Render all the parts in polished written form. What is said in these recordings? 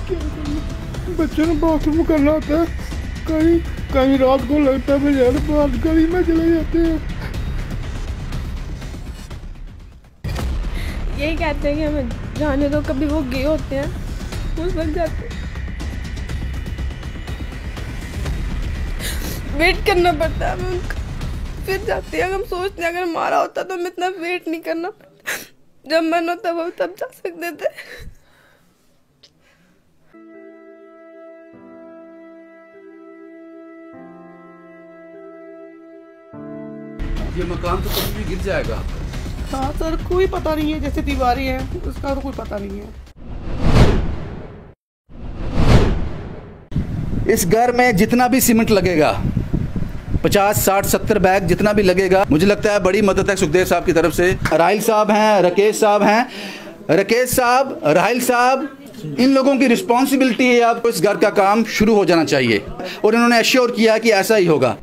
बच्चे ने बाथरूम करना होता है, कहीं कहीं रात को लगता है यार बाहर गली में चले जाते हैं। यही कहते हैं कि हमें जाने दो, कभी वो गए होते हैं उस वक्त जाते, वेट करना पड़ता है उनका, फिर जाते हैं। हम सोचते हैं अगर हमारा होता तो हमें इतना वेट नहीं करना पड़ता, जब मन होता वो तब जा सकते थे। ये मकान तो कभी भी गिर जाएगा। हाँ सर, कोई पता नहीं है, जैसे दीवारें हैं उसका तो कोई पता नहीं है। इस घर में जितना भी सीमेंट लगेगा, 50, 60, 70 बैग जितना भी लगेगा, मुझे लगता है बड़ी मदद है सुखदेव साहब की तरफ से। राहिल साहब हैं, राकेश साहब हैं, राकेश साहब, राहिल साहब, इन लोगों की रिस्पॉन्सिबिलिटी है, आपको इस घर का काम शुरू हो जाना चाहिए और इन्होंने एश्योर किया कि ऐसा ही होगा।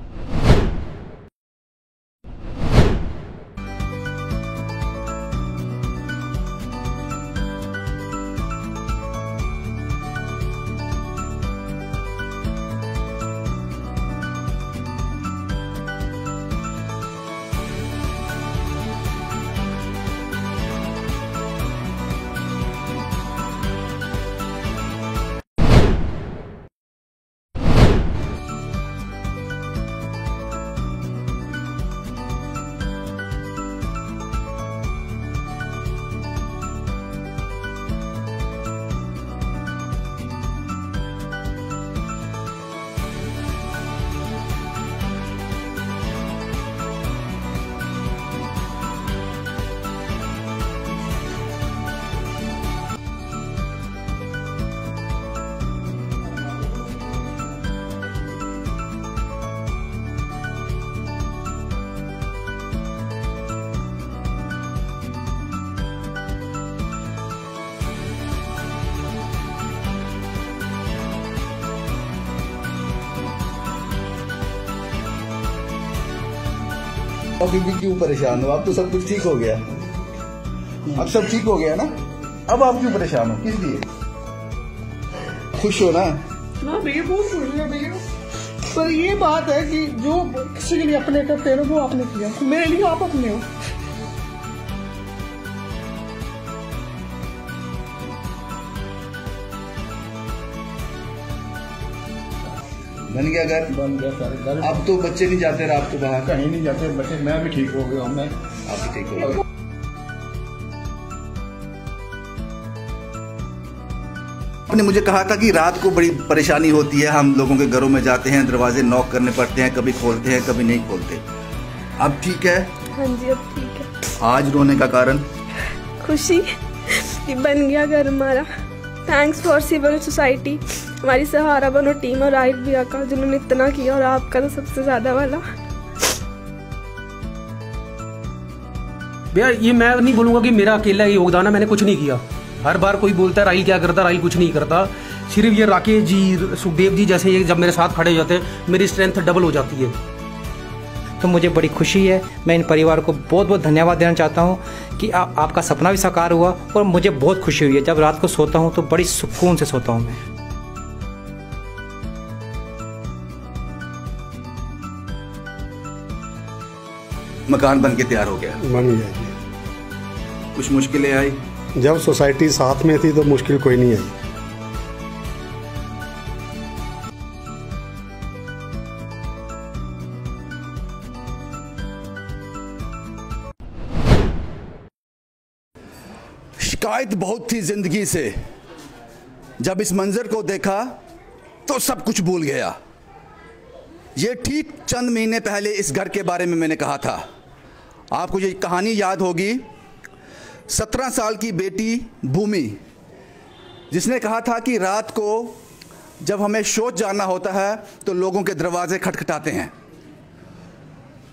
अभी भी क्यों परेशान हो? अब तो सब कुछ ठीक हो गया, अब सब ठीक हो गया ना, अब आप क्यों परेशान हो? किस लिए? खुश हो ना? ना भैया, बहुत खुश है भैया, पर ये बात है कि जो किसी के लिए अपने करते हैं वो आपने किया, मेरे लिए आप अपने हो। बन गया घर? बन गया सारे घर। अब तो बच्चे नहीं जाते रात को बाहर? कहीं नहीं जाते बच्चे, मैं भी ठीक हो गया हूँ। मैं आप भी ठीक हो गए? आपने मुझे कहा था कि रात को बड़ी परेशानी होती है, हम लोगों के घरों में जाते हैं, दरवाजे नॉक करने पड़ते हैं, कभी खोलते हैं कभी नहीं खोलते। अब ठीक है? हाँ जी अब ठीक है। आज रोने का कारण? खुशी कि बन गया घर हमारा। थैंक्स फॉर सिविल सोसाइटी, हमारी सहारा बनो टीम और राहिल भैया का, जिन्होंने इतना किया, और आपका तो सबसे ज्यादा वाला। भैया ये मैं नहीं बोलूंगा कि मेरा अकेला ही योगदान है, मैंने कुछ नहीं किया। हर बार कोई बोलता है राहिल क्या करता, राहिल कुछ नहीं करता। सिर्फ ये राकेश जी, सुखदेव जी जैसे ये जब मेरे साथ खड़े हो जाते हैं, मेरी स्ट्रेंथ डबल हो जाती है। तो मुझे बड़ी खुशी है, मैं इन परिवार को बहुत बहुत धन्यवाद देना चाहता हूँ कि आपका सपना भी साकार हुआ और मुझे बहुत खुशी हुई है। जब रात को सोता हूँ तो बड़ी सुकून से सोता हूँ मैं। मकान बन के तैयार हो गया? बन गया जी। कुछ मुश्किलें आई? जब सोसाइटी साथ में थी तो मुश्किल कोई नहीं आई। शिकायत बहुत थी जिंदगी से, जब इस मंजर को देखा तो सब कुछ भूल गया। ये ठीक चंद महीने पहले इस घर के बारे में मैंने कहा था। आपको ये कहानी याद होगी, 17 साल की बेटी भूमि, जिसने कहा था कि रात को जब हमें शौच जाना होता है तो लोगों के दरवाजे खटखटाते हैं।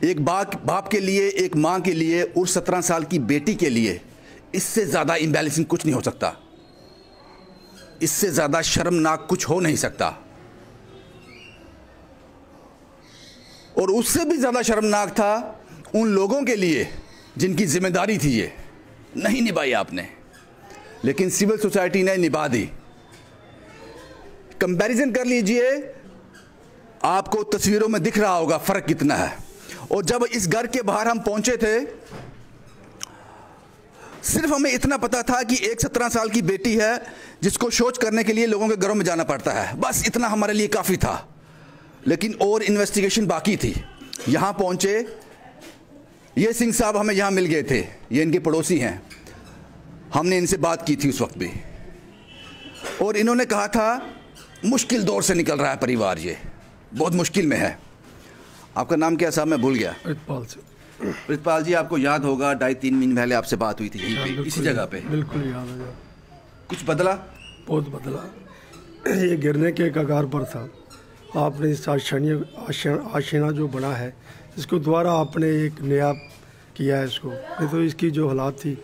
एक बाप के लिए, एक माँ के लिए और 17 साल की बेटी के लिए इससे ज़्यादा इम्बैलेंसिंग कुछ नहीं हो सकता, इससे ज़्यादा शर्मनाक कुछ हो नहीं सकता। और उससे भी ज़्यादा शर्मनाक था उन लोगों के लिए जिनकी जिम्मेदारी थी ये नहीं निभाई आपने, लेकिन सिविल सोसाइटी ने निभा दी। कंपैरिजन कर लीजिए, आपको तस्वीरों में दिख रहा होगा फ़र्क कितना है। और जब इस घर के बाहर हम पहुंचे थे, सिर्फ हमें इतना पता था कि एक 17 साल की बेटी है जिसको शौच करने के लिए लोगों के घरों में जाना पड़ता है, बस इतना हमारे लिए काफ़ी था। लेकिन और इन्वेस्टिगेशन बाकी थी। यहाँ पहुँचे, ये सिंह साहब हमें यहाँ मिल गए थे, ये इनके पड़ोसी हैं, हमने इनसे बात की थी उस वक्त भी, और इन्होंने कहा था मुश्किल दौर से निकल रहा है परिवार, ये बहुत मुश्किल में है। आपका नाम क्या साहब, मैं भूल गया। प्रितपाल से। प्रितपाल जी, आपको याद होगा 2.5-3 महीने पहले आपसे बात हुई थी यहीं पे, इसी जगह पे। बिल्कुल याद है। कुछ बदला? बहुत बदला। ये गिरने के कगार पर था। आपने इस आशियाना जो बना है, इसको दोबारा आपने एक नया किया है इसको। नहीं तो इसकी जो हालात थी,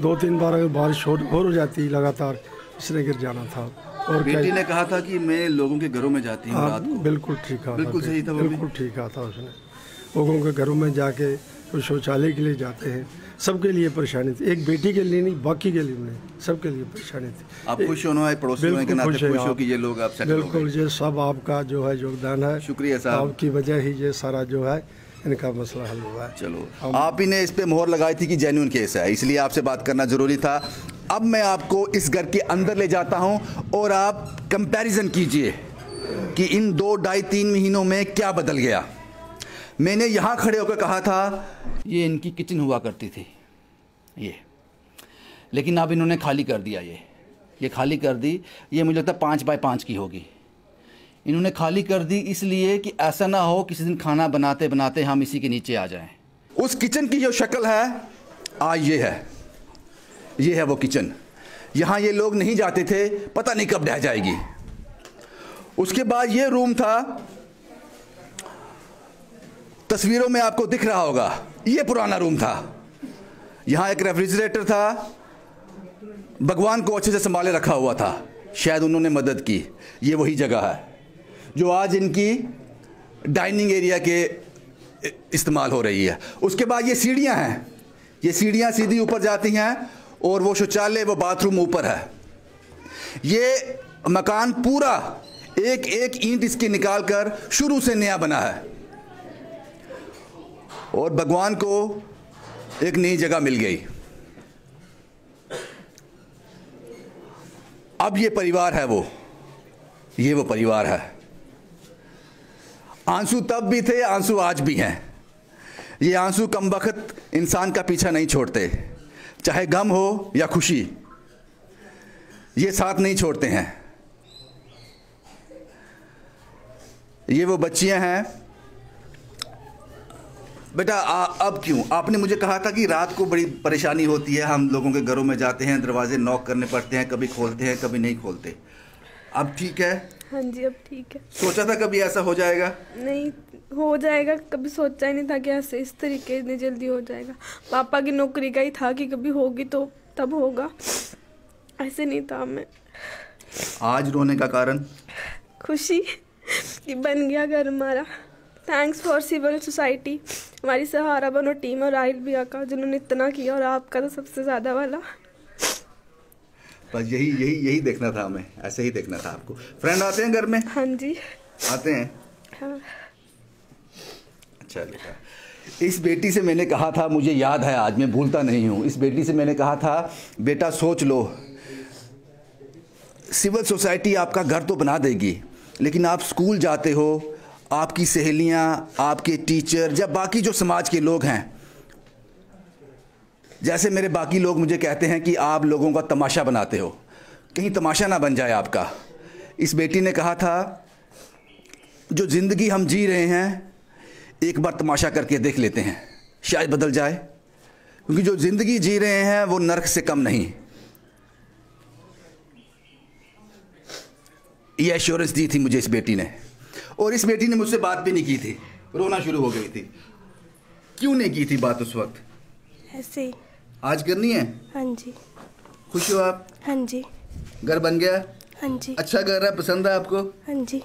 2-3 बार अगर बारिश हो जाती लगातार, इसने गिर जाना था। और बेटी ने कहा था कि मैं लोगों के घरों में जाती हूँ रात को। बिल्कुल ठीक कहा, बिल्कुल सही था, बिल्कुल ठीक कहा था उसने। लोगों के घरों में जाके तो शौचालय के लिए जाते हैं, सबके लिए परेशानी थी। एक बेटी के लिए नहीं, बाकी के लिए नहीं, सबके लिए परेशानी थी। आप खुश होना है, पड़ोसी होने के नाते खुश हो कि ये लोग आप सेटल हो गए। बिल्कुल, ये सब आपका जो है योगदान है। शुक्रिया साहब, आपकी वजह ही ये सारा जो है इनका मसला हल हुआ है। चलो, आप ही ने इस पे मोहर लगाई थी कि जेन्युइन केस है, इसलिए आपसे बात करना जरूरी था। अब मैं आपको इस घर के अंदर ले जाता हूं और आप कंपैरिजन कीजिए कि इन 2-2.5-3 महीनों में क्या बदल गया। मैंने यहाँ खड़े होकर कहा था ये इनकी किचन हुआ करती थी ये, लेकिन अब इन्होंने खाली कर दिया, ये खाली कर दी। ये मुझे लगता है 5x5 की होगी। इन्होंने खाली कर दी इसलिए कि ऐसा ना हो किसी दिन खाना बनाते बनाते हम इसी के नीचे आ जाएं। उस किचन की जो शक्ल है आज ये है वो किचन। यहाँ ये लोग नहीं जाते थे, पता नहीं कब ढह जाएगी। उसके बाद ये रूम था, तस्वीरों में आपको दिख रहा होगा, ये पुराना रूम था। यहाँ एक रेफ्रिजरेटर था, भगवान को अच्छे से संभाले रखा हुआ था, शायद उन्होंने मदद की। ये वही जगह है जो आज इनकी डाइनिंग एरिया के इस्तेमाल हो रही है। उसके बाद ये सीढ़ियाँ हैं, ये सीढ़ियाँ सीधी ऊपर जाती हैं और वो शौचालय, वो बाथरूम ऊपर है। ये मकान पूरा एक एक ईंट इसकी निकाल कर शुरू से नया बना है और भगवान को एक नई जगह मिल गई। अब ये परिवार है ये वो परिवार है। आंसू तब भी थे, आंसू आज भी हैं। ये आंसू कमबख्त इंसान का पीछा नहीं छोड़ते, चाहे गम हो या खुशी, ये साथ नहीं छोड़ते हैं। ये वो बच्चियां हैं। बेटा अब क्यों? आपने मुझे कहा था कि रात को बड़ी परेशानी होती है, हम लोगों के घरों में जाते हैं, दरवाजे नॉक करने पड़ते हैं, कभी खोलते हैं कभी नहीं खोलते। अब ठीक है? हाँ जी, अब ठीक है। सोचा था कभी ऐसा हो जाएगा? नहीं हो जाएगा, कभी सोचा ही नहीं था कि ऐसे इस तरीके इतनी जल्दी हो जाएगा। पापा की नौकरी का ही था कि कभी होगी तो तब होगा, ऐसे नहीं था। मैं आज रोने का कारण? खुशी कि बन गया घर हमारा। थैंक्स फॉर सिविल सोसाइटी, हमारी सहारा बनो टीम और राहिल भैया का, जिन्होंने इतना किया, और आपका तो सबसे ज़्यादा वाला। बस यही देखना था हमें, ऐसे ही देखना था आपको। फ्रेंड आते हैं घर में? हाँ जी आते हैं। हाँ। अच्छा बेटा, इस बेटी से मैंने कहा था, मुझे याद है आज, मैं भूलता नहीं हूँ। इस बेटी से मैंने कहा था बेटा सोच लो, सिविल सोसाइटी आपका घर तो बना देगी, लेकिन आप स्कूल जाते हो, आपकी सहेलियाँ, आपके टीचर, जब बाकी जो समाज के लोग हैं, जैसे मेरे बाकी लोग मुझे कहते हैं कि आप लोगों का तमाशा बनाते हो, कहीं तमाशा ना बन जाए आपका। इस बेटी ने कहा था जो ज़िंदगी हम जी रहे हैं, एक बार तमाशा करके देख लेते हैं, शायद बदल जाए, क्योंकि जो ज़िंदगी जी रहे हैं वो नर्क से कम नहीं। ये एश्योरेंस दी थी मुझे इस बेटी ने, और इस बेटी ने मुझसे बात भी नहीं की थी, रोना शुरू हो गई थी। क्यों नहीं की थी बात उस वक्त? ऐसे ही। आज करनी है? हाँ जी। खुश हो आप? हाँ जी। घर बन गया? हाँ जी। अच्छा घर है, पसंद है आपको? हाँ जी।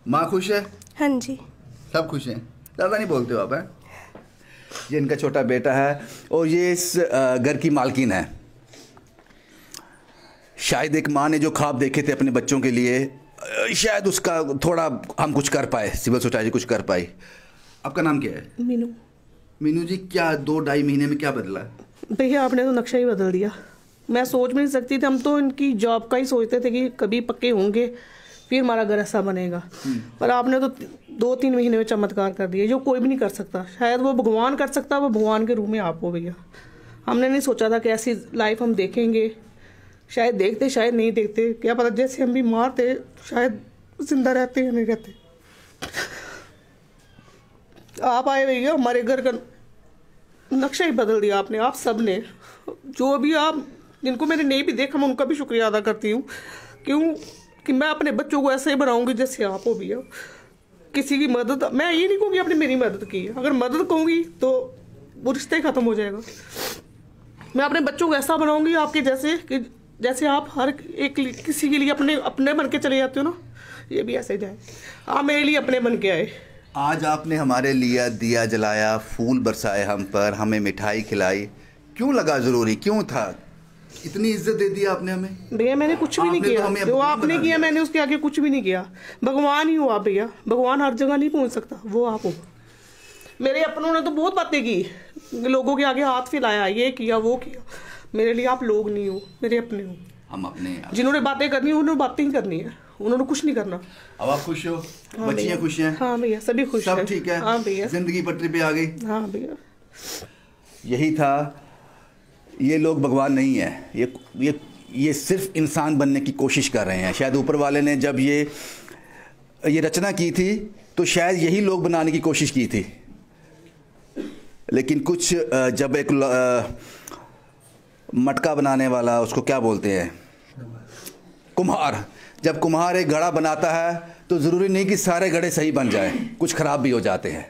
माँ खुश है? हाँ जी। सब खुश हैं? ज़्यादा नहीं बोलते हो आप, हैं? ये इनका छोटा बेटा है और ये इस घर की मालकिन है। शायद एक माँ ने जो ख्वाब देखे थे अपने बच्चों के लिए, शायद उसका थोड़ा हम कुछ कर पाए, सिविल सोसाइटी कुछ कर पाई। आपका नाम क्या है? मीनू। मीनू जी, क्या 2-2.5 महीने में क्या बदला? भैया आपने तो नक्शा ही बदल दिया। मैं सोच भी नहीं सकती थी, हम तो इनकी जॉब का ही सोचते थे कि कभी पक्के होंगे फिर हमारा घर ऐसा बनेगा, पर आपने तो 2-3 महीने में चमत्कार कर दिए जो कोई भी नहीं कर सकता। शायद वो भगवान कर सकता, वो भगवान के रूप में आप हो भैया। हमने नहीं सोचा था कि ऐसी लाइफ हम देखेंगे, शायद देखते शायद नहीं देखते, क्या पता जैसे हम बीमार थे शायद जिंदा रहते या नहीं रहते। आप आए भैया, हमारे घर का नक्शा ही बदल दिया आपने, आप सब ने। जो भी आप जिनको मैंने नहीं भी देखा मैं उनका भी शुक्रिया अदा करती हूँ, क्यों कि मैं अपने बच्चों को ऐसे ही बनाऊंगी जैसे आप हो भैया। किसी की मदद, मैं ये नहीं कहूँगी आपने मेरी मदद की, अगर मदद कहूँगी तो वो रिश्ते खत्म हो जाएगा। मैं अपने बच्चों को ऐसा बनाऊंगी आपके जैसे कि जैसे आप हर एक किसी के लिए अपने बन के चले जाते हो ना, ये भी ऐसे ही जाए। आप मेरे लिए अपने बन के आए। आज आपने हमारे लिए दिया जलाया, फूल बरसाए हम पर, हमें मिठाई खिलाई, क्यों लगा ज़रूरी, क्यों था? इतनी इज्जत दे दी आपने हमें। भैया मैंने कुछ भी नहीं किया, जो आपने किया मैंने उसके आगे कुछ भी नहीं किया। भगवान ही हो आप भैया, भगवान हर जगह नहीं पहुंच सकता, वो आप हो। मेरे अपनों ने तो बहुत बातें की, लोगों के आगे हाथ फैलाया, ये किया वो किया। मेरे लिए आप लोग नहीं हो, मेरे अपने हो। हम अपने, जिन्होंने बातें करनी है उन्होंने बातें ही करनी है, उन्होंने कुछ नहीं करना। अब आप खुश हो? हाँ बच्चियां खुश हैं? हाँ भैया सभी खुश हैं। सब ठीक है? हाँ भैया, जिंदगी पटरी पे आ गई? हाँ भैया। यही था, ये लोग भगवान नहीं है, ये सिर्फ इंसान बनने की कोशिश कर रहे हैं। शायद ऊपर वाले ने जब ये रचना की थी तो शायद यही लोग बनाने की कोशिश की थी, लेकिन कुछ जब एक मटका बनाने वाला, उसको क्या बोलते हैं, कुम्हार, जब कुम्हार एक घड़ा बनाता है तो ज़रूरी नहीं कि सारे घड़े सही बन जाए, कुछ ख़राब भी हो जाते हैं,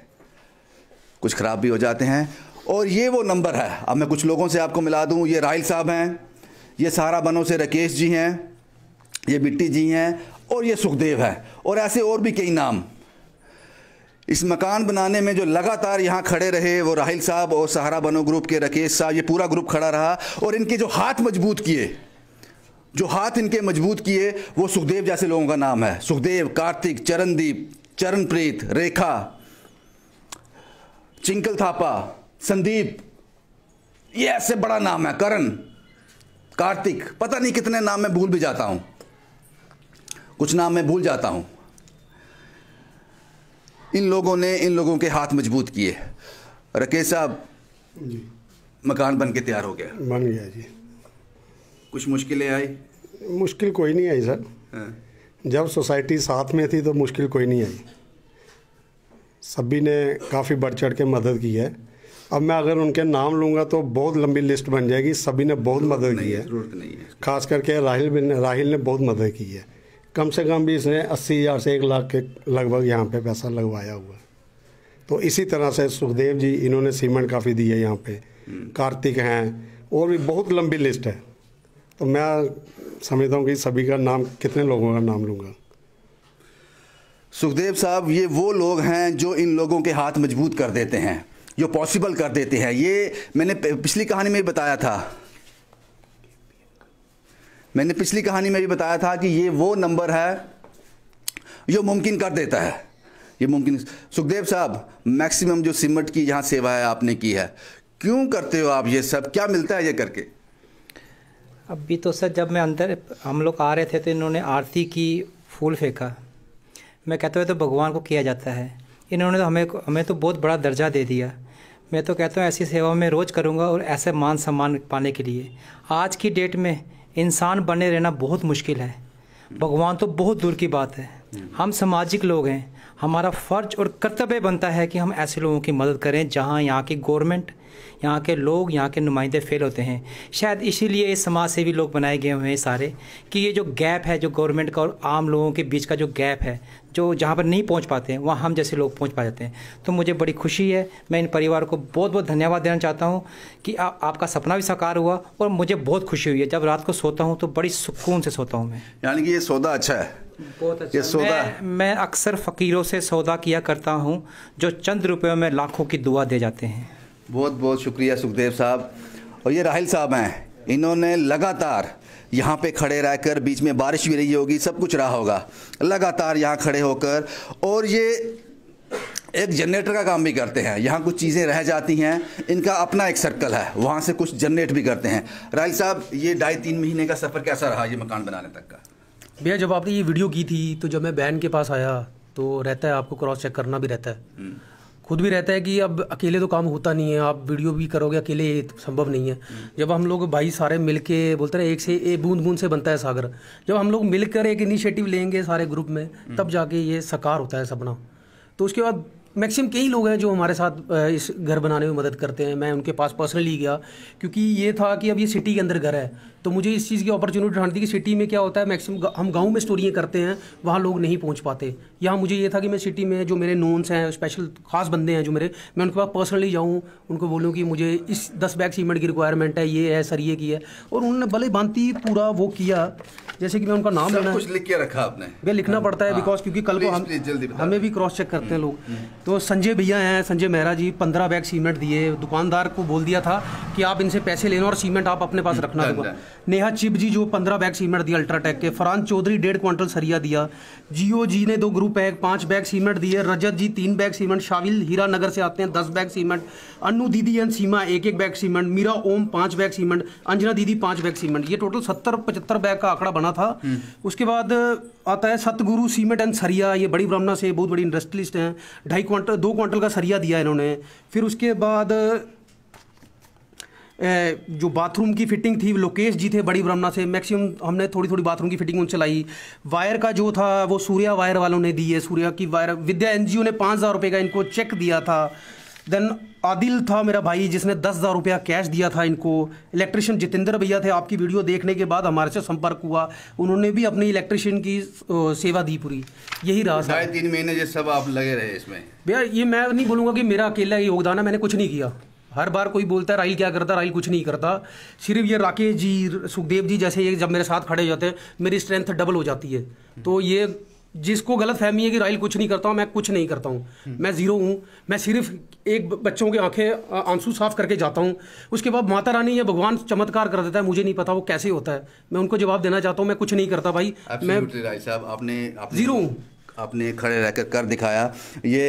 कुछ ख़राब भी हो जाते हैं। और ये वो नंबर है। अब मैं कुछ लोगों से आपको मिला दूं, ये राहिल साहब हैं, ये सहारा बनों से राकेश जी हैं, ये बिट्टी जी हैं, और ये सुखदेव है, और ऐसे और भी कई नाम। इस मकान बनाने में जो लगातार यहाँ खड़े रहे वो राहिल साहब और सहारा बनो ग्रुप के राकेश साहब, ये पूरा ग्रुप खड़ा रहा, और इनके जो हाथ मजबूत किए, जो हाथ इनके मजबूत किए, वो सुखदेव जैसे लोगों का नाम है। सुखदेव, कार्तिक, चरणदीप, चरणप्रीत, रेखा, चिंकल थापा, संदीप, ये ऐसे बड़ा नाम है, करण, कार्तिक, पता नहीं कितने नाम मैं भूल भी जाता हूं, कुछ नाम मैं भूल जाता हूं। इन लोगों ने इन लोगों के हाथ मजबूत किए। राकेश साहब जी, मकान बन के तैयार हो गया? बन गया जी। कुछ मुश्किलें आई? मुश्किल कोई नहीं आई सर। हाँ। जब सोसाइटी साथ में थी तो मुश्किल कोई नहीं आई, सभी ने काफ़ी बढ़ चढ़ के मदद की है। अब मैं अगर उनके नाम लूँगा तो बहुत लंबी लिस्ट बन जाएगी। सभी ने बहुत मदद की है, जरूरत नहीं है। खास करके राहिल ने बहुत मदद की है। कम से कम भी इसने 80,000 से 1 लाख के लगभग यहाँ पे पैसा लगवाया हुआ। तो इसी तरह से सुखदेव जी, इन्होंने सीमेंट काफ़ी दी है यहाँ पे, कार्तिक हैं, और भी बहुत लंबी लिस्ट है। तो मैं समझता हूँ कि सभी का नाम, कितने लोगों का नाम लूँगा। सुखदेव साहब, ये वो लोग हैं जो इन लोगों के हाथ मजबूत कर देते हैं, जो पॉसिबल कर देते हैं। ये मैंने पिछली कहानी में भी बताया था, कि ये वो नंबर है जो मुमकिन कर देता है। ये मुमकिन। सुखदेव साहब, मैक्सिमम जो सीमेंट की यहाँ सेवा है आपने की है, क्यों करते हो आप ये सब, क्या मिलता है ये करके? अभी तो सर, जब मैं अंदर हम लोग आ रहे थे तो इन्होंने आरती की, फूल फेंका। मैं कहता हूँ तो भगवान को किया जाता है, इन्होंने तो हमें तो बहुत बड़ा दर्जा दे दिया। मैं तो कहता हूँ ऐसी सेवा मैं रोज़ करूँगा, और ऐसे मान सम्मान पाने के लिए आज की डेट में इंसान बने रहना बहुत मुश्किल है। भगवान तो बहुत दूर की बात है। हम सामाजिक लोग हैं, हमारा फ़र्ज और कर्तव्य बनता है कि हम ऐसे लोगों की मदद करें जहाँ यहाँ की गवर्नमेंट, यहाँ के लोग, यहाँ के नुमाइंदे फेल होते हैं। शायद इसीलिए ये समाज सेवी लोग बनाए गए हुए हैं सारे, कि ये जो गैप है, जो गवर्नमेंट का और आम लोगों के बीच का जो गैप है, जो जहाँ पर नहीं पहुँच पाते हैं वहाँ हम जैसे लोग पहुँच पा जाते हैं। तो मुझे बड़ी खुशी है, मैं इन परिवार को बहुत बहुत धन्यवाद देना चाहता हूँ कि आपका सपना भी साकार हुआ, और मुझे बहुत खुशी हुई है। जब रात को सोता हूँ तो बड़ी सुकून से सोता हूँ मैं। यानी कि ये सौदा अच्छा है, बहुत अच्छा। ये सौदा मैं अक्सर फ़कीरों से सौदा किया करता हूँ, जो चंद रुपयों में लाखों की दुआ दे जाते हैं। बहुत बहुत शुक्रिया सुखदेव साहब। और ये राहिल साहब हैं, इन्होंने लगातार यहाँ पे खड़े रहकर, बीच में बारिश भी रही होगी, सब कुछ रहा होगा, लगातार यहाँ खड़े होकर, और ये एक जनरेटर का काम भी करते हैं। यहाँ कुछ चीज़ें रह जाती हैं, इनका अपना एक सर्कल है, वहाँ से कुछ जनरेट भी करते हैं। राहिल साहब, ये 2.5-3 महीने का सफ़र कैसा रहा ये मकान बनाने तक का? भैया जब आपने ये वीडियो की थी तो जब मैं बहन के पास आया तो रहता है आपको क्रॉस चेक करना भी रहता है, खुद भी रहता है कि अब अकेले तो काम होता नहीं है, आप वीडियो भी करोगे अकेले ये तो संभव नहीं है। जब हम लोग भाई सारे मिलके बोलते हैं एक से एक बूंद बूंद से बनता है सागर, जब हम लोग मिलकर एक इनिशिएटिव लेंगे सारे ग्रुप में तब जाके ये साकार होता है सपना। तो उसके बाद मैक्सिमम कई लोग हैं जो हमारे साथ इस घर बनाने में मदद करते हैं। मैं उनके पास पर्सनली गया क्योंकि ये था कि अब ये सिटी के अंदर घर है, तो मुझे इस चीज़ की अपॉर्चुनिटी उठानी थी कि सिटी में क्या होता है, मैक्सिमम हम गांव में स्टोरियाँ करते हैं, वहाँ लोग नहीं पहुँच पाते। यहाँ मुझे ये था कि मैं सिटी में जो मेरे नोन्स हैं, स्पेशल खास बंदे हैं जो मेरे, मैं उनके पास पर्सनली जाऊँ, उनको बोलूँ कि मुझे इस 10 बैग सीमेंट की रिक्वायरमेंट है, ये है सर ये की है, और उन्होंने भले भांति पूरा वो किया। जैसे कि मैं उनका नाम लेना कुछ लिख के रखा आपने? भैया लिखना पड़ता है बिकॉज क्योंकि कल को हमें भी क्रॉस चेक करते हैं लोग। तो संजय भैया हैं, संजय मेहरा जी, 15 बैग सीमेंट दिए, दुकानदार को बोल दिया था कि आप इनसे पैसे लेना और सीमेंट आप अपने पास रखना होगा। नेहा चिप जी जो 15 बैग सीमेंट दिया अल्ट्राटेक के, फरहान चौधरी 1.5 क्विंटल सरिया दिया, जियो जी ने 2 ग्रुप बैग 5 बैग सीमेंट दिए, रजत जी 3 बैग सीमेंट, शाविल हीरा नगर से आते हैं 10 बैग सीमेंट, अन्नू दीदी and Seema 1-1 bag cement, Meera Om 5 bag cement, Anjana दीदी 5 बैग सीमेंट। ये टोटल 70-75 बैग का आंकड़ा बना था। उसके बाद आता है सतगुरु सीमेंट एंड सरिया, ये बड़ी ब्राह्मणा से बहुत बड़ी इंडस्ट्रियलिस्ट हैं, 2 क्विंटल का सरिया दिया इन्होंने। फिर उसके बाद जो बाथरूम की फिटिंग थी लोकेश जी थे बड़ी ब्रह्मणा से, मैक्सिमम हमने थोड़ी थोड़ी बाथरूम की फिटिंग उनसे लाई। वायर का जो था वो सूर्या वायर वालों ने दी है, सूर्या की वायर। विद्या एनजीओ ने 5,000 रुपये का इनको चेक दिया था। देन आदिल था मेरा भाई जिसने 10,000 रुपया कैश दिया था इनको। इलेक्ट्रिशियन जितेंद्र भैया थे, आपकी वीडियो देखने के बाद हमारे से संपर्क हुआ, उन्होंने भी अपनी इलेक्ट्रिशियन की सेवा दी पूरी। यही रहा 2.5-3 महीने जो सब आप लगे रहे इसमें। भैया ये मैं नहीं बोलूँगा कि मेरा अकेला योगदान है, मैंने कुछ नहीं किया। हर बार कोई बोलता है राहिल क्या करता, राहिल कुछ नहीं करता। सिर्फ ये राकेश जी, सुखदेव जी जैसे ये जब मेरे साथ खड़े हो जाते हैं मेरी स्ट्रेंथ डबल हो जाती है। तो ये जिसको गलत फहमी है कि राहिल कुछ नहीं करता हूँ, मैं कुछ नहीं करता हूँ, मैं ज़ीरो हूँ। मैं सिर्फ एक बच्चों की आंखें आंसू साफ करके जाता हूँ, उसके बाद माता रानी या भगवान चमत्कार कर देता है, मुझे नहीं पता वो कैसे होता है। मैं उनको जवाब देना चाहता हूँ, मैं कुछ नहीं करता भाई, मैं राहिल साहब आपने ज़ीरो हूँ। आपने खड़े रहकर कर दिखाया। ये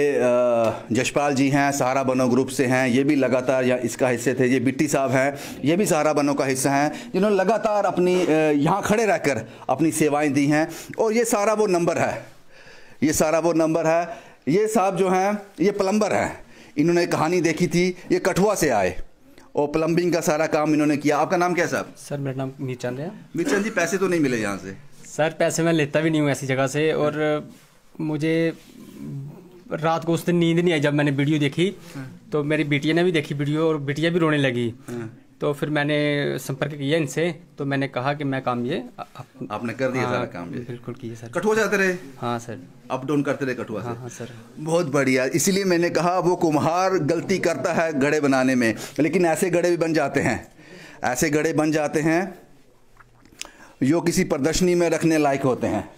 जशपाल जी हैं, सहारा बनो ग्रुप से हैं, ये भी लगातार इसका हिस्से थे। ये बिट्टी साहब हैं, ये भी सहारा बनो का हिस्सा हैं, जिन्होंने लगातार अपनी यहाँ खड़े रहकर अपनी सेवाएं दी हैं। और ये सारा वो नंबर है, ये सारा वो नंबर है। ये साहब जो हैं ये प्लम्बर हैं, इन्होंने कहानी देखी थी, ये कठुआ से आए और प्लम्बिंग का सारा काम इन्होंने किया। आपका नाम क्या है साहब? सर मेरा नाम मीरचंद है। मीरचंद जी, पैसे तो नहीं मिले यहाँ से? सर पैसे मैं लेता भी नहीं हूँ ऐसी जगह से, और मुझे रात को उस दिन नींद नहीं आई। जब मैंने वीडियो देखी तो मेरी बिटिया ने भी देखी वीडियो और बिटिया भी रोने लगी। तो फिर मैंने संपर्क किया इनसे, तो मैंने कहा कि मैं काम ये आपने कर दिया सारा काम? बिल्कुल किया सर। कठुआ जाते रहे? हाँ सर, अप डाउन करते रहे कठुआ से? हाँ सर। बहुत बढ़िया। इसीलिए मैंने कहा वो कुम्हार गलती करता है घड़े बनाने में, लेकिन ऐसे घड़े भी बन जाते हैं, ऐसे घड़े बन जाते हैं जो किसी प्रदर्शनी में रखने लायक होते हैं।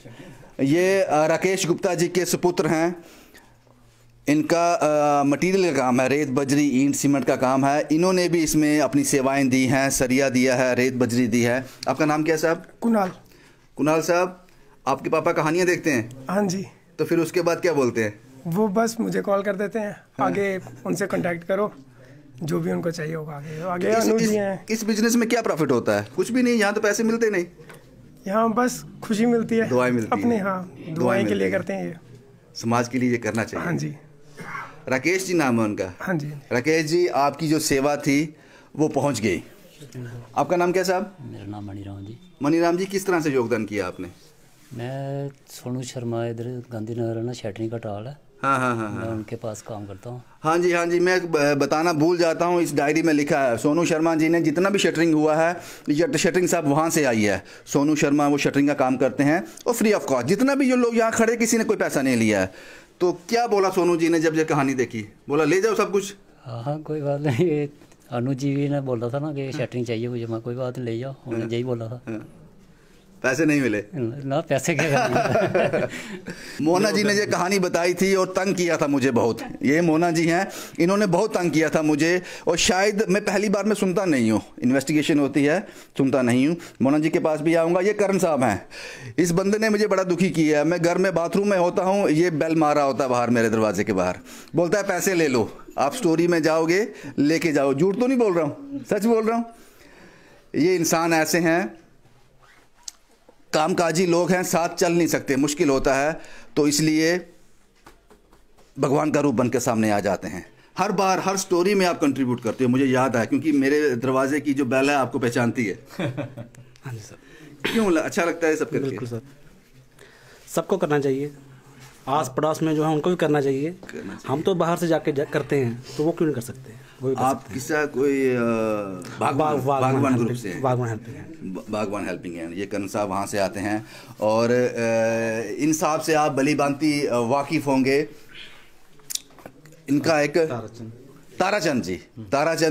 ये राकेश गुप्ता जी के सुपुत्र हैं, इनका मटेरियल का काम है, रेत बजरी ईंट सीमेंट का काम है। इन्होंने भी इसमें अपनी सेवाएं दी हैं, सरिया दिया है, रेत बजरी दी है। आपका नाम क्या है साहब? कुणाल। कुणाल साहब, आपके पापा कहानियाँ देखते हैं? हाँ जी। तो फिर उसके बाद क्या बोलते हैं? वो बस मुझे कॉल कर देते हैं, आगे उनसे कांटेक्ट करो, जो भी उनको चाहिए होगा आगे अनु जी हैं। इस बिजनेस में क्या प्रॉफिट होता है? कुछ भी नहीं, यहाँ तो पैसे मिलते नहीं, यहाँ बस खुशी मिलती है, दुआएं मिलती अपने है। हाँ दुआएं के लिए करते हैं ये, समाज के लिए ये करना चाहिए। हाँ जी। राकेश जी नाम है उनका? हाँ जी। राकेश जी, आपकी जो सेवा थी वो पहुंच गई। आपका नाम क्या साहब? मेरा नाम मणिराम जी। मणिराम जी, किस तरह से योगदान किया आपने? मैं सोनू शर्मा, इधर गांधीनगर है ना, शैटरिंग का टाल है। हाँ हाँ हाँ, मैं उनके पास काम करता हूँ। हाँ जी, हाँ जी। मैं बताना भूल जाता हूँ, इस डायरी में लिखा है सोनू शर्मा जी ने जितना भी शटरिंग हुआ है, ये शटरिंग साहब वहाँ से आई है। सोनू शर्मा वो शटरिंग का काम करते हैं और फ्री ऑफ कॉस्ट। जितना भी जो लोग यहाँ खड़े, किसी ने कोई पैसा नहीं लिया है। तो क्या बोला सोनू जी ने जब ये कहानी देखी? बोला ले जाओ सब कुछ? हाँ हाँ, कोई बात नहीं। ये अनु जी ने बोला था ना कि शटरिंग चाहिए मुझे, मैं कोई बात नहीं ले जाओ, उन्होंने यही बोला था। पैसे नहीं मिले ना, पैसे क्या करने। मोना जी ने ये कहानी बताई थी और तंग किया था मुझे बहुत। ये मोना जी हैं, इन्होंने बहुत तंग किया था मुझे, और शायद मैं पहली बार में सुनता नहीं हूँ, इन्वेस्टिगेशन होती है सुनता नहीं हूँ। मोना जी के पास भी आऊँगा। ये करण साहब हैं, इस बंदे ने मुझे बड़ा दुखी किया है। मैं घर में बाथरूम में होता हूँ, ये बेल मारा होता है बाहर मेरे दरवाजे के बाहर, बोलता है पैसे ले लो, आप स्टोरी में जाओगे लेके जाओ। झूठ तो नहीं बोल रहा हूँ, सच बोल रहा हूँ। ये इंसान ऐसे हैं, कामकाजी लोग हैं, साथ चल नहीं सकते, मुश्किल होता है, तो इसलिए भगवान का रूप बन के सामने आ जाते हैं। हर बार हर स्टोरी में आप कंट्रीब्यूट करते हो, मुझे याद है, क्योंकि मेरे दरवाजे की जो बेल है आपको पहचानती है। हाँ जी सर। क्यों अच्छा लगता है सब करके? बिल्कुल सर, सबको करना चाहिए, आस पड़ोस में जो है उनको भी करना चाहिए। हम तो बाहर से जाके करते हैं, तो वो क्यों नहीं कर सकते? वो भी कर आप किसा कोई बागवान ग्रुप से? बागवान हेल्पिंग हैंड। बागवान हेल्पिंग हैंड, ये करण साहब वहाँ से आते हैं, और इन साहब से आप भली भांति वाकिफ होंगे। इनका एक ताराचंद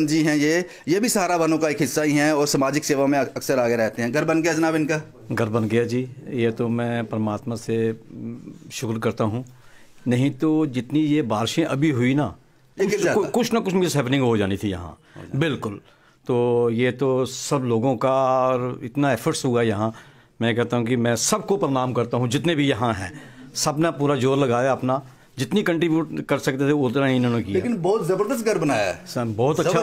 जी हैं, ये भी सहारा बनों का एक हिस्सा ही हैं और सामाजिक सेवा में अक्सर आगे रहते हैं। घर बन गया जनाब इनका? घर बन गया जी, ये तो मैं परमात्मा से शुक्र करता हूँ। नहीं तो जितनी ये बारिशें अभी हुई ना, कुछ ना कुछ मिस हैपनिंग हो जानी थी यहाँ, बिल्कुल। तो ये तो सब लोगों का और इतना एफर्ट्स हुआ यहाँ, मैं कहता हूँ कि मैं सबको प्रणाम करता हूँ, जितने भी यहाँ हैं, सब ने पूरा जोर लगाया अपना, जितनी कंट्रीब्यूट कर सकते थे उतना ही इन्होंने किया। लेकिन बहुत जबरदस्त घर बनाया है, बहुत अच्छा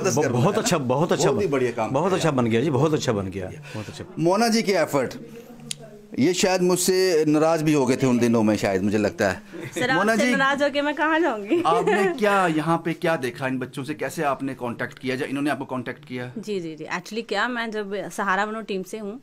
बढ़िया काम, बहुत अच्छा बन गया जी, बहुत अच्छा बन गया, बहुत अच्छा। मोना जी के एफर्ट, ये शायद मुझसे नाराज भी हो गए थे उन दिनों में, शायद मुझे लगता है। मोना जी नाराज होके मैं कहाँ जाऊंगी? आपने क्या यहाँ पे क्या देखा इन बच्चों से, कैसे आपने कांटेक्ट किया, या इन्होंने आपको कांटेक्ट किया? जी एक्चुअली क्या, मैं जब सहारा बनो टीम से हूँ,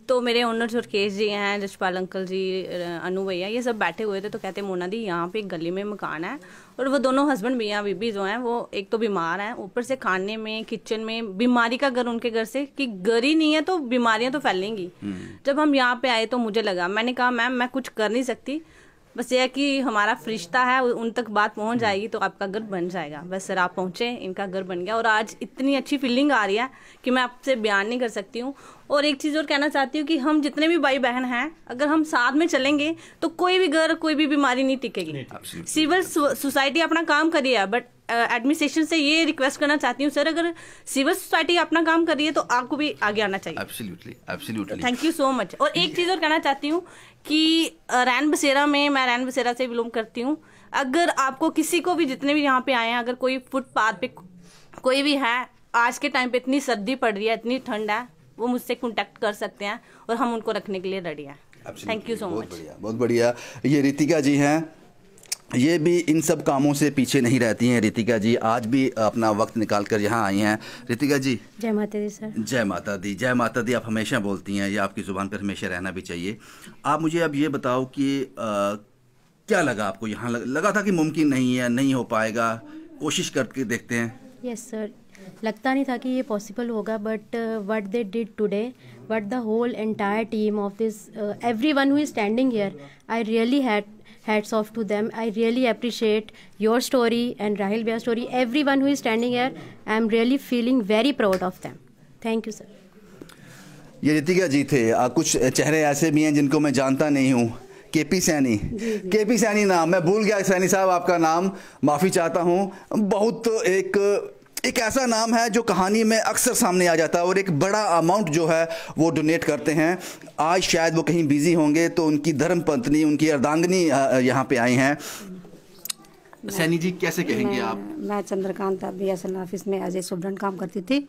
तो मेरे ओनर सुरकेश जी हैं, जशपाल अंकल जी, अनु भैया, ये सब बैठे हुए थे, तो कहते मोना दी यहाँ पे एक गली में मकान है, और वो दोनों हस्बैंड मियाँ बीबी जो हैं वो एक तो बीमार हैं, ऊपर से खाने में किचन में बीमारी का घर उनके घर से, कि घर ही नहीं है तो बीमारियां तो फैलेंगी। जब हम यहाँ पे आए तो मुझे लगा, मैंने कहा मैम मैं कुछ कर नहीं सकती, बस ये है कि हमारा रिश्ता है, उन तक बात पहुंच जाएगी तो आपका घर बन जाएगा। बस सर आप पहुंचे, इनका घर बन गया, और आज इतनी अच्छी फीलिंग आ रही है कि मैं आपसे बयान नहीं कर सकती हूँ। और एक चीज़ और कहना चाहती हूँ कि हम जितने भी भाई बहन हैं, अगर हम साथ में चलेंगे तो कोई भी घर, कोई भी बीमारी नहीं टिकेगी। सिविल सोसाइटी अपना काम करिए है, बट एडमिनिस्ट्रेशन से ये रिक्वेस्ट करना चाहती हूँ सर, अगर सिविल सोसाइटी अपना काम करिए तो आपको भी आगे आना चाहिए। Absolutely thank you so much. और एक चीज़ और कहना चाहती हूँ कि रैन बसेरा में, मैं रैन बसेरा से बिलोंग करती हूँ, अगर आपको किसी को भी, जितने भी यहाँ पे आए हैं, अगर कोई फुटपाथ पे कोई भी है, आज के टाइम पे इतनी सर्दी पड़ रही है, इतनी ठंड है, वो मुझसे कॉन्टेक्ट कर सकते हैं और हम उनको रखने के लिए रेडी हैं। Thank you so much. बहुत बढ़िया। ये रितिका जी हैं, ये भी इन सब कामों से पीछे नहीं रहती हैं। रितिका जी आज भी अपना वक्त निकाल कर यहाँ आई हैं। रितिका जी, जय माता दी सर। जय माता दी, जय माता दी। आप हमेशा बोलती हैं, ये आपकी ज़ुबान पर हमेशा रहना भी चाहिए। आप मुझे अब ये बताओ कि क्या लगा आपको यहाँ? लगा था कि मुमकिन नहीं है, नहीं हो पाएगा, कोशिश करके देखते हैं? यस सर, लगता नहीं था कि ये पॉसिबल होगा, but what they did today, what the whole entire team of this, everyone who is standing here, I really hats off to them. I really appreciate your story and Rahil Bhaiya's story. Everyone who is standing here, I am really feeling very proud of them. Thank you sir. ये रितिका जी थे। कुछ चेहरे ऐसे भी हैं जिनको मैं जानता नहीं हूँ। केपी सैनी, केपी सैनी नाम मैं भूल गया। सैनी साहब आपका नाम, माफ़ी चाहता हूँ। बहुत एक ऐसा नाम है जो कहानी में अक्सर सामने आ जाता है, और एक बड़ा अमाउंट जो है वो डोनेट करते हैं। आज शायद वो कहीं बिजी होंगे, तो उनकी धर्म पत्नी, उनकी अर्धांगिनी यहाँ पे आई हैं। सैनी जी कैसे कहेंगे आप? मैं चंद्रकांत BSNL ऑफिस में एज ए स्टूडेंट काम करती थी,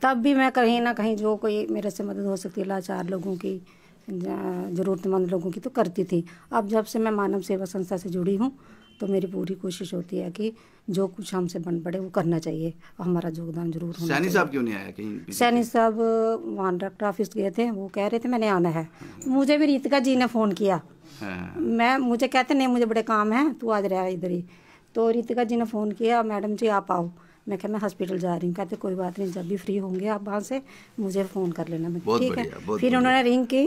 तब भी मैं कहीं ना कहीं जो कोई मेरे से मदद हो सकती है, लाचार लोगों की, ज़रूरतमंद लोगों की, तो करती थी। अब जब से मैं मानव सेवा संस्था से जुड़ी हूँ, तो मेरी पूरी कोशिश होती है कि जो कुछ हमसे बन पड़े वो करना चाहिए, हमारा योगदान जरूर होना चाहिए। सैनी साहब क्यों नहीं आया कहीं? सैनी साहब वहाँ डायरेक्टर ऑफिस गए थे, वो कह रहे थे मैंने आना है। मुझे भी रितिका जी ने फ़ोन किया, मुझे कहते नहीं मुझे बड़े काम हैं, तू आज रहा इधर ही। तो रितिका जी ने फ़ोन किया, मैडम जी आप आओ। मैं कहा मैं हॉस्पिटल जा रही हूँ। कहते कोई बात नहीं, जब भी फ्री होंगे आप वहाँ से मुझे फ़ोन कर लेना। मैं ठीक है। फिर उन्होंने रिंग की,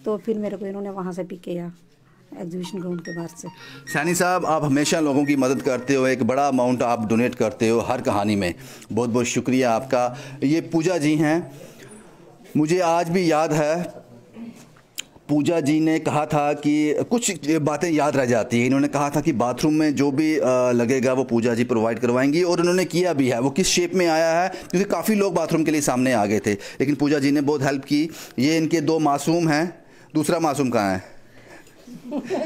तो फिर मेरे को इन्होंने वहाँ से पिक किया, एग्जीबिशन ग्राउंड के बाद से। सैनी साहब, आप हमेशा लोगों की मदद करते हो, एक बड़ा अमाउंट आप डोनेट करते हो हर कहानी में, बहुत बहुत शुक्रिया आपका। ये पूजा जी हैं, मुझे आज भी याद है पूजा जी ने कहा था कि कुछ बातें याद रह जाती हैं। इन्होंने कहा था कि बाथरूम में जो भी लगेगा वो पूजा जी प्रोवाइड करवाएंगी, और उन्होंने किया भी है। वो किस शेप में आया है, क्योंकि काफ़ी लोग बाथरूम के लिए सामने आ गए थे, लेकिन पूजा जी ने बहुत हेल्प की। ये इनके 2 मासूम हैं। दूसरा मासूम कहाँ है?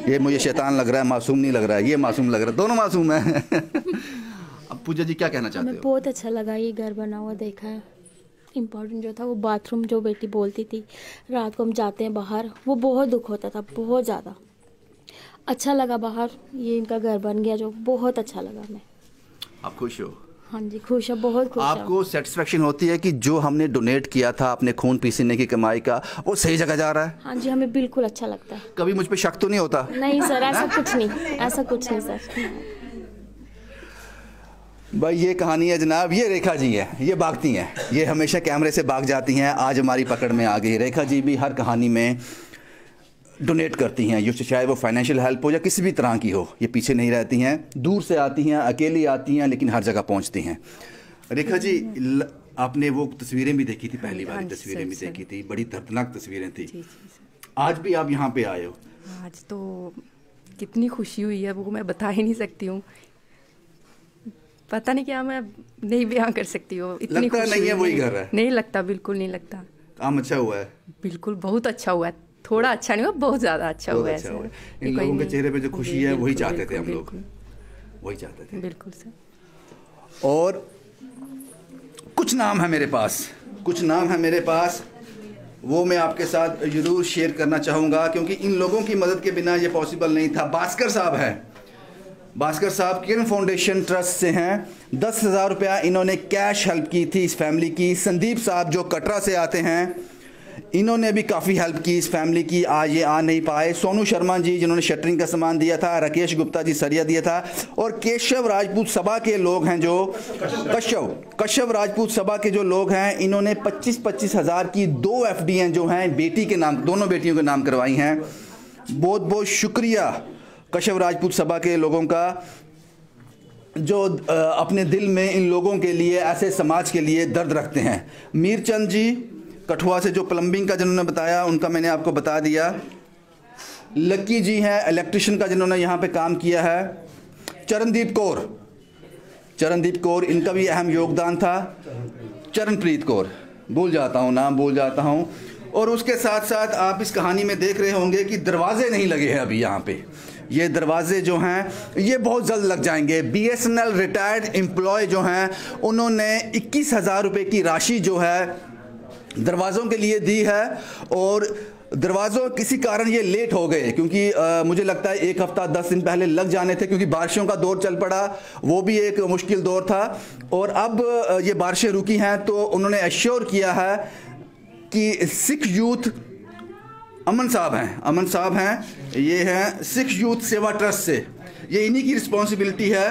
ये मुझे शैतान लग रहा है, मासूम नहीं लग रहा है। ये मासूम लग रहा है, दोनों मासूम हैं। अब पूजा जी क्या कहना चाहते हो? बहुत अच्छा लगा ये घर बना हुआ देखा है। इम्पॉर्टेंट जो था वो बाथरूम, जो बेटी बोलती थी रात को हम जाते हैं बाहर, वो बहुत दुख होता था, बहुत ज़्यादा अच्छा लगा। बाहर ये इनका घर बन गया जो बहुत अच्छा लगा। मैं आप खुश हो? हाँ जी खुश है, बहुत खुश। आपको सेटिस्फेक्शन होती है कि जो हमने डोनेट किया था अपने खून पसीने की कमाई का, वो सही जगह जा रहा है? हाँ जी हमें बिल्कुल अच्छा लगता है। कभी मुझ पे शक तो नहीं होता? नहीं सर, ऐसा कुछ नहीं, ऐसा कुछ नहीं सर। भाई ये कहानी है जनाब। ये रेखा जी है, ये भागती हैं, ये हमेशा कैमरे से भाग जाती हैं। आज हमारी पकड़ में आ गई। रेखा जी भी हर कहानी में डोनेट करती हैं, ये चाहे वो फाइनेंशियल हेल्प हो या किसी भी तरह की हो, ये पीछे नहीं रहती हैं। दूर से आती हैं, अकेली आती हैं, लेकिन हर जगह पहुंचती हैं। रेखा जी आपने वो तस्वीरें भी देखी थी, पहली बार तस्वीरें भी देखी थी, बड़ी दर्दनाक तस्वीरें थी। आज भी आप यहाँ पे आए हो। आज तो कितनी खुशी हुई है वो मैं बता ही नहीं सकती हूँ। पता नहीं क्या मैं नहीं बयां कर सकती हूँ। इतनी लगता नहीं है वही घर है? नहीं लगता, बिल्कुल नहीं लगता। काम अच्छा हुआ है? बिल्कुल बहुत अच्छा हुआ है। थोड़ा अच्छा नहीं हुआ, बहुत ज़्यादा अच्छा हुआ है। इन लोगों के चेहरे पे जो खुशी है वही चाहते थे हम लोग, वही चाहते थे। बिल्कुल सर। और कुछ नाम है मेरे पास, कुछ नाम है मेरे पास, वो मैं आपके साथ ज़रूर शेयर करना चाहूँगा, क्योंकि इन लोगों की मदद के बिना ये पॉसिबल नहीं था। भास्कर साहब हैं, भास्कर साहब किरण फाउंडेशन ट्रस्ट से हैं। 10,000 रुपया इन्होंने कैश हेल्प की थी इस फैमिली की। संदीप साहब जो कटरा से आते हैं, इन्होंने भी काफ़ी हेल्प की इस फैमिली की, आज ये आ नहीं पाए। सोनू शर्मा जी जिन्होंने शटरिंग का सामान दिया था, राकेश गुप्ता जी सरिया दिया था, और केशव राजपूत सभा के लोग हैं जो कश्यप राजपूत सभा के जो लोग हैं, इन्होंने 25-25 हज़ार की 2 FD जो हैं बेटी के नाम, दोनों बेटियों के नाम करवाई हैं। बहुत बहुत शुक्रिया कश्यप राजपूत सभा के लोगों का, जो अपने दिल में इन लोगों के लिए, ऐसे समाज के लिए दर्द रखते हैं। मीरचंद जी कठुआ से जो प्लम्बिंग का जिन्होंने बताया, उनका मैंने आपको बता दिया। लक्की जी हैं इलेक्ट्रिशियन का, जिन्होंने यहाँ पे काम किया है। चरणदीप कौर, इनका भी अहम योगदान था। चरणप्रीत कौर, भूल जाता हूँ, नाम भूल जाता हूँ। और उसके साथ साथ आप इस कहानी में देख रहे होंगे कि दरवाजे नहीं लगे हैं अभी यहाँ पे। ये दरवाजे जो हैं ये बहुत जल्द लग जाएंगे। BSNL रिटायर्ड एम्प्लॉय जो हैं, उन्होंने 21,000 रुपये की राशि जो है दरवाज़ों के लिए दी है, और दरवाज़ों किसी कारण ये लेट हो गए, क्योंकि मुझे लगता है 1 हफ्ता 10 दिन पहले लग जाने थे, क्योंकि बारिशों का दौर चल पड़ा, वो भी एक मुश्किल दौर था। और अब ये बारिशें रुकी हैं, तो उन्होंने एश्योर किया है कि सिख यूथ अमन साहब हैं, ये हैं सिख यूथ सेवा ट्रस्ट से, ये इन्हीं की रिस्पॉन्सिबिलिटी है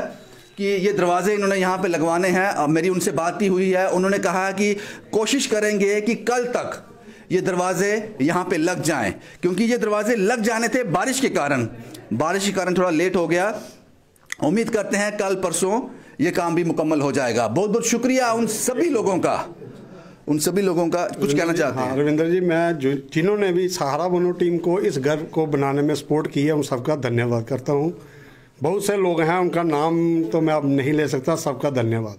कि ये दरवाजे इन्होंने यहाँ पे लगवाने हैं। मेरी उनसे बात भी हुई है, उन्होंने कहा कि कोशिश करेंगे कि कल तक ये दरवाजे यहाँ पे लग जाएं, क्योंकि ये दरवाजे लग जाने थे बारिश के कारण थोड़ा लेट हो गया। उम्मीद करते हैं कल परसों ये काम भी मुकम्मल हो जाएगा। बहुत बहुत शुक्रिया उन सभी लोगों का, कुछ कहना चाहते हैं? रविंदर जी, मैं जिन्होंने भी सहारा बनो टीम को इस घर को बनाने में सपोर्ट किया, उन सबका धन्यवाद करता हूँ। बहुत से लोग हैं, उनका नाम तो मैं अब नहीं ले सकता, सबका धन्यवाद,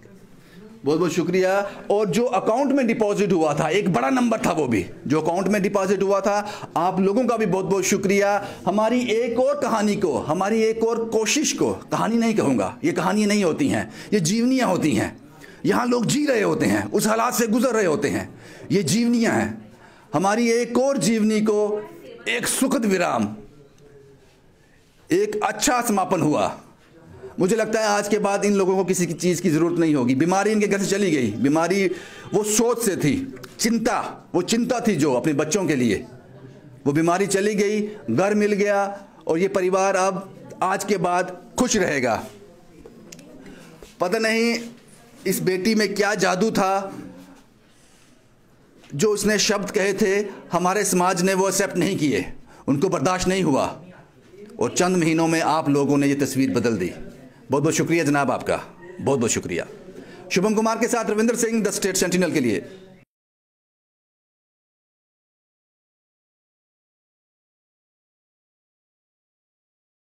बहुत बहुत शुक्रिया। और जो अकाउंट में डिपॉजिट हुआ था, एक बड़ा नंबर था वो भी, जो अकाउंट में डिपॉजिट हुआ था, आप लोगों का भी बहुत बहुत शुक्रिया। हमारी एक और कहानी को, हमारी एक और कोशिश को, कहानी नहीं कहूँगा, ये कहानी नहीं होती हैं, ये जीवनियाँ होती हैं। यहाँ लोग जी रहे होते हैं, उस हालात से गुजर रहे होते हैं, ये जीवनियाँ हैं। हमारी एक और जीवनी को एक सुखद विराम, एक अच्छा समापन हुआ। मुझे लगता है आज के बाद इन लोगों को किसी की चीज़ की ज़रूरत नहीं होगी। बीमारी इनके घर से चली गई, बीमारी वो सोच से थी, वो चिंता थी जो अपने बच्चों के लिए, वो बीमारी चली गई, घर मिल गया, और ये परिवार अब आज के बाद खुश रहेगा। पता नहीं इस बेटी में क्या जादू था, जो उसने शब्द कहे थे, हमारे समाज ने वो एक्सेप्ट नहीं किए, उनको बर्दाश्त नहीं हुआ, और चंद महीनों में आप लोगों ने ये तस्वीर बदल दी। बहुत बहुत शुक्रिया जनाब आपका, बहुत बहुत शुक्रिया। शुभम कुमार के साथ Ravinder Singh, the state sentinel के लिए।